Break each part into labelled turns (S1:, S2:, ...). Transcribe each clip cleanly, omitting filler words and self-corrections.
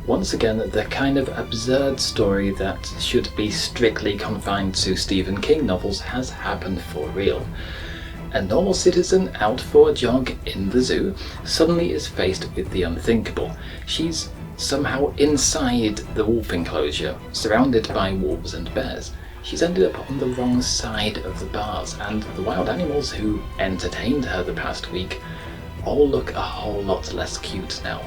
S1: Once again, the kind of absurd story that should be strictly confined to Stephen King novels has happened for real. A normal citizen out for a jog in the zoo suddenly is faced with the unthinkable. She's somehow inside the wolf enclosure, surrounded by wolves and bears. She's ended up on the wrong side of the bars, and the wild animals who entertained her the past week all look a whole lot less cute now.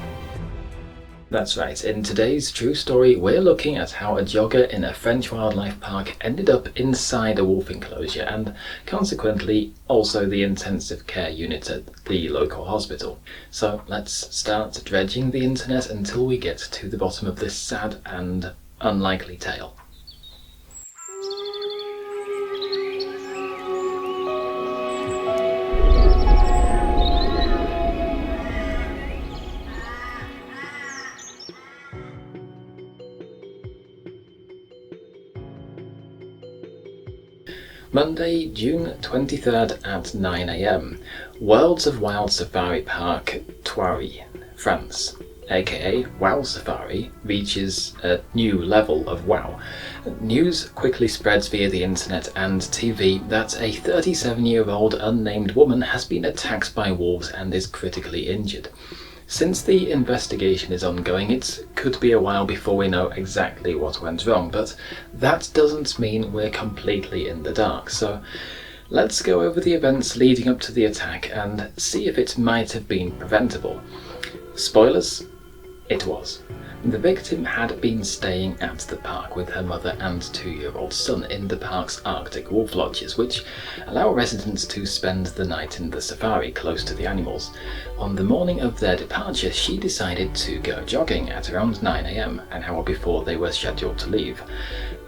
S1: That's right, in today's true story we're looking at how a jogger in a French wildlife park ended up inside a wolf enclosure and consequently also the intensive care unit at the local hospital. So let's start dredging the internet until we get to the bottom of this sad and unlikely tale. Monday, June 23rd at 9 AM, Worlds of Wild Safari Park, Thoiry, France, aka Wow Safari, reaches a new level of wow. News quickly spreads via the internet and TV that a 37-year-old unnamed woman has been attacked by wolves and is critically injured. Since the investigation is ongoing, it could be a while before we know exactly what went wrong, but that doesn't mean we're completely in the dark, so let's go over the events leading up to the attack and see if it might have been preventable. Spoilers, it was. The victim had been staying at the park with her mother and 2-year-old son in the park's Arctic wolf lodges, which allow residents to spend the night in the safari close to the animals. On the morning of their departure, she decided to go jogging at around 9 AM, an hour before they were scheduled to leave.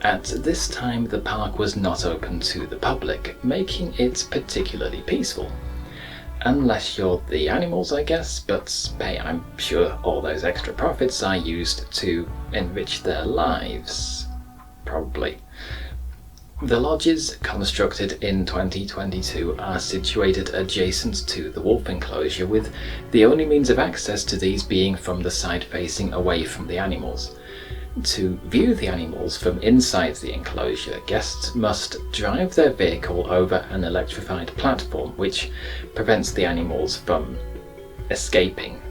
S1: At this time, the park was not open to the public, making it particularly peaceful. Unless you're the animals, I guess, but hey, I'm sure all those extra profits are used to enrich their lives. Probably. The lodges, constructed in 2022, are situated adjacent to the wolf enclosure, with the only means of access to these being from the side facing away from the animals. To view the animals from inside the enclosure, guests must drive their vehicle over an electrified platform which prevents the animals from escaping.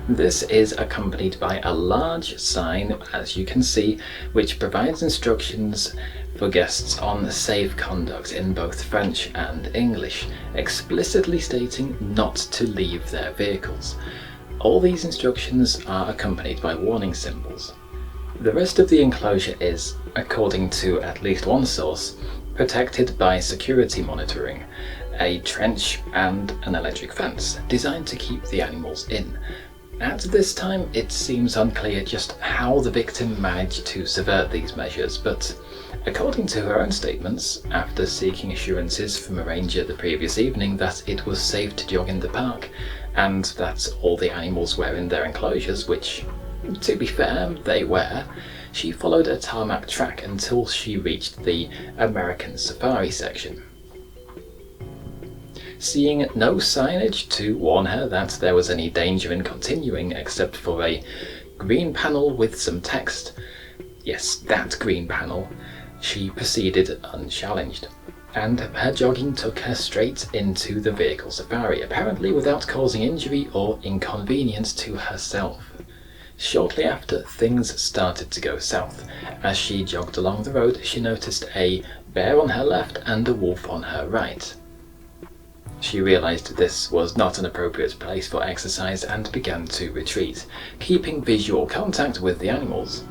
S1: This is accompanied by a large sign, as you can see, which provides instructions for guests on safe conduct in both French and English, explicitly stating not to leave their vehicles. All these instructions are accompanied by warning symbols. The rest of the enclosure is, according to at least one source, protected by security monitoring, a trench and an electric fence designed to keep the animals in. At this time, it seems unclear just how the victim managed to subvert these measures, but according to her own statements, after seeking assurances from a ranger the previous evening that it was safe to jog in the park and that all the animals were in their enclosures, which, to be fair, they were, she followed a tarmac track until she reached the American Safari section. Seeing no signage to warn her that there was any danger in continuing except for a green panel with some text, yes, that green panel, she proceeded unchallenged. And her jogging took her straight into the vehicle safari, apparently without causing injury or inconvenience to herself. Shortly after, things started to go south. As she jogged along the road, she noticed a bear on her left and a wolf on her right. She realized this was not an appropriate place for exercise and began to retreat, keeping visual contact with the animals.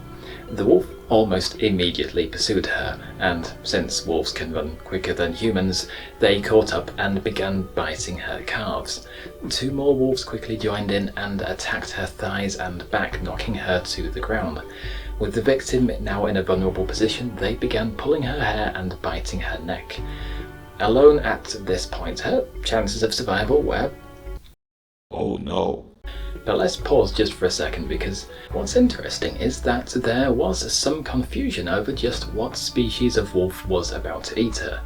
S1: The wolf almost immediately pursued her, and since wolves can run quicker than humans, they caught up and began biting her calves. 2 more wolves quickly joined in and attacked her thighs and back, knocking her to the ground. With the victim now in a vulnerable position, they began pulling her hair and biting her neck. Alone at this point, her chances of survival were, oh no. But let's pause just for a second, because what's interesting is that there was some confusion over just what species of wolf was about to eat her.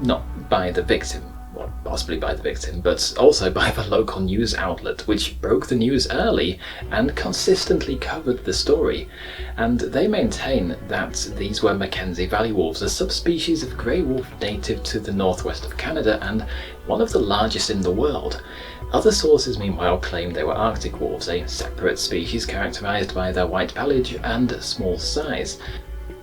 S1: Not by the victim, well, possibly by the victim, but also by the local news outlet, which broke the news early and consistently covered the story. And they maintain that these were Mackenzie Valley wolves, a subspecies of grey wolf native to the northwest of Canada and one of the largest in the world. Other sources, meanwhile, claim they were Arctic wolves, a separate species characterised by their white pelage and small size.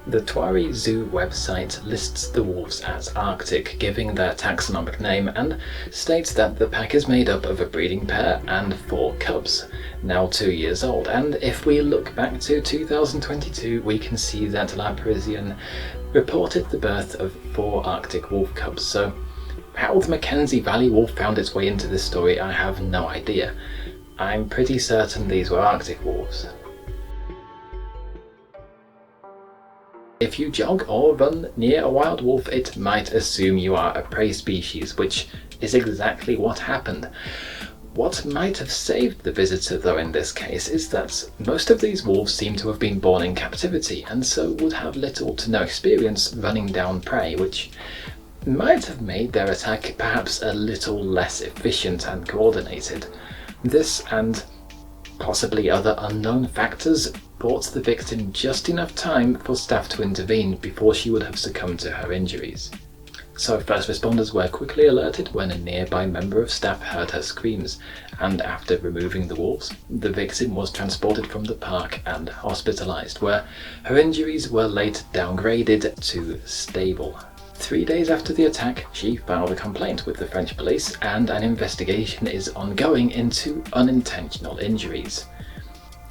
S1: The Thoiry Zoo website lists the wolves as Arctic, giving their taxonomic name, and states that the pack is made up of a breeding pair and 4 cubs, now 2 years old. And if we look back to 2022, we can see that La Parisienne reported the birth of 4 Arctic wolf cubs. So how the Mackenzie Valley wolf found its way into this story, I have no idea. I'm pretty certain these were Arctic wolves. If you jog or run near a wild wolf, it might assume you are a prey species, which is exactly what happened. What might have saved the visitor, though, in this case, is that most of these wolves seem to have been born in captivity, and so would have little to no experience running down prey, which might have made their attack perhaps a little less efficient and coordinated. This, and possibly other unknown factors, bought the victim just enough time for staff to intervene before she would have succumbed to her injuries. So first responders were quickly alerted when a nearby member of staff heard her screams, and after removing the wolves, the victim was transported from the park and hospitalised, where her injuries were later downgraded to stable. 3 days after the attack, she filed a complaint with the French police, and an investigation is ongoing into unintentional injuries.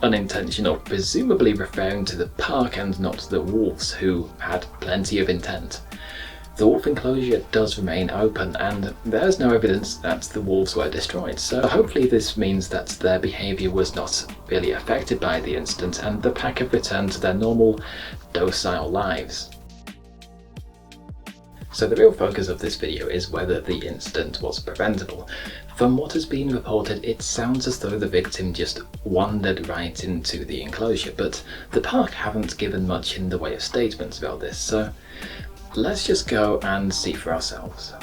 S1: Unintentional, presumably referring to the park and not the wolves, who had plenty of intent. The wolf enclosure does remain open, and there's no evidence that the wolves were destroyed, so hopefully this means that their behaviour was not really affected by the incident and the pack have returned to their normal, docile lives. So the real focus of this video is whether the incident was preventable. From what has been reported, it sounds as though the victim just wandered right into the enclosure, but the park haven't given much in the way of statements about this, so let's just go and see for ourselves.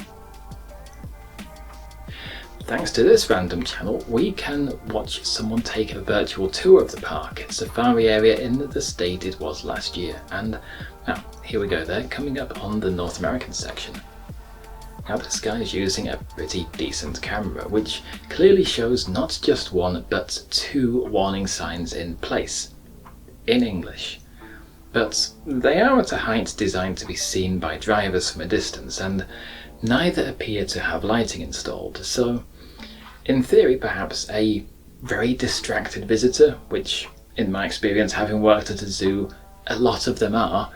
S1: Thanks to this random channel, we can watch someone take a virtual tour of the park, safari area in the state it was last year, and now here we go, they're coming up on the North American section. Now this guy is using a pretty decent camera, which clearly shows not just 1 but 2 warning signs in place, in English. But they are at a height designed to be seen by drivers from a distance, and neither appear to have lighting installed, so in theory perhaps a very distracted visitor, which in my experience, having worked at a zoo, a lot of them are,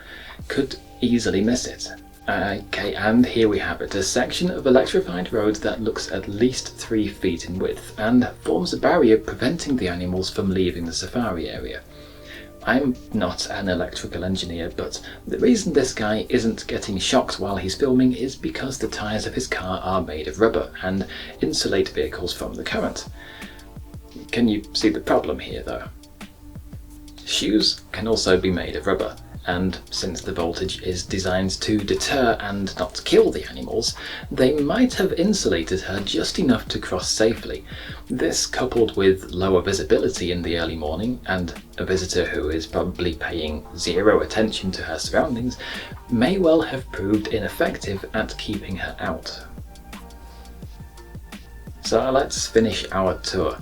S1: could easily miss it. Okay, and here we have it, a section of electrified road that looks at least 3 feet in width and forms a barrier preventing the animals from leaving the safari area. I'm not an electrical engineer, but the reason this guy isn't getting shocked while he's filming is because the tyres of his car are made of rubber and insulate vehicles from the current. Can you see the problem here though? Shoes can also be made of rubber, and since the voltage is designed to deter and not kill the animals, they might have insulated her just enough to cross safely. This, coupled with lower visibility in the early morning and a visitor who is probably paying zero attention to her surroundings, may well have proved ineffective at keeping her out. So let's finish our tour.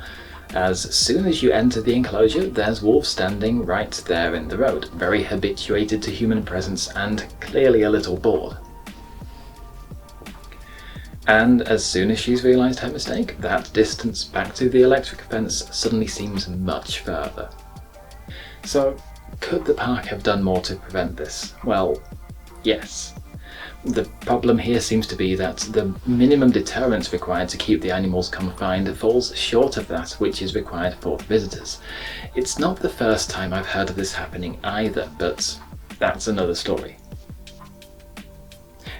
S1: As soon as you enter the enclosure, there's wolves standing right there in the road, very habituated to human presence and clearly a little bored. And as soon as she's realised her mistake, that distance back to the electric fence suddenly seems much further. So, could the park have done more to prevent this? Well, yes. The problem here seems to be that the minimum deterrence required to keep the animals confined falls short of that which is required for the visitors. It's not the first time I've heard of this happening either, but that's another story.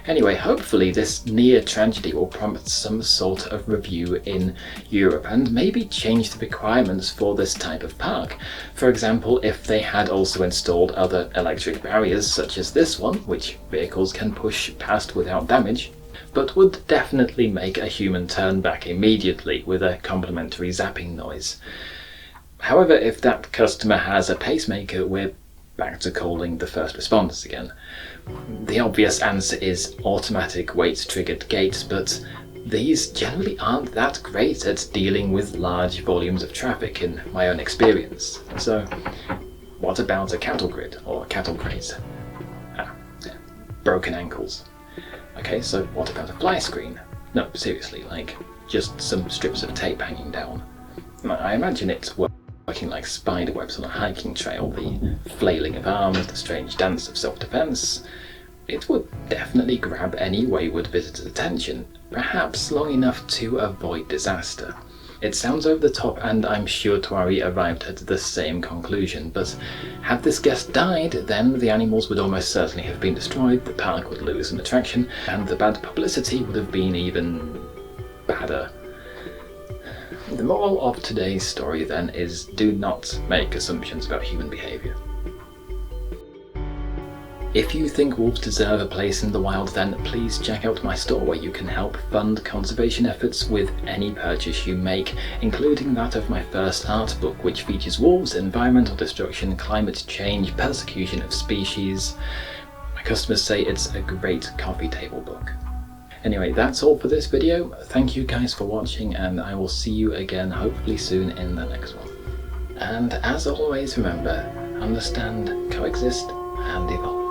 S1: Anyway, hopefully this near tragedy will prompt some sort of review in Europe and maybe change the requirements for this type of park. For example, if they had also installed other electric barriers such as this one, which vehicles can push past without damage, but would definitely make a human turn back immediately with a complimentary zapping noise. However, if that customer has a pacemaker, we're back to calling the first responders again. The obvious answer is automatic weight-triggered gates, but these generally aren't that great at dealing with large volumes of traffic in my own experience. So what about a cattle grid or cattle crate? Broken ankles. Okay, so what about a fly screen? No, seriously, like just some strips of tape hanging down. I imagine it's working like spider webs on a hiking trail, the flailing of arms, the strange dance of self-defense. It would definitely grab any wayward visitor's attention, perhaps long enough to avoid disaster. It sounds over the top, and I'm sure Thoiry arrived at the same conclusion, but had this guest died, then the animals would almost certainly have been destroyed, the park would lose an attraction, and the bad publicity would have been even badder. The moral of today's story then is do not make assumptions about human behaviour. If you think wolves deserve a place in the wild, then please check out my store where you can help fund conservation efforts with any purchase you make, including that of my first art book, which features wolves, environmental destruction, climate change, persecution of species. My customers say it's a great coffee table book. Anyway, that's all for this video. Thank you guys for watching, and I will see you again hopefully soon in the next one. And as always, remember, understand, coexist, and evolve.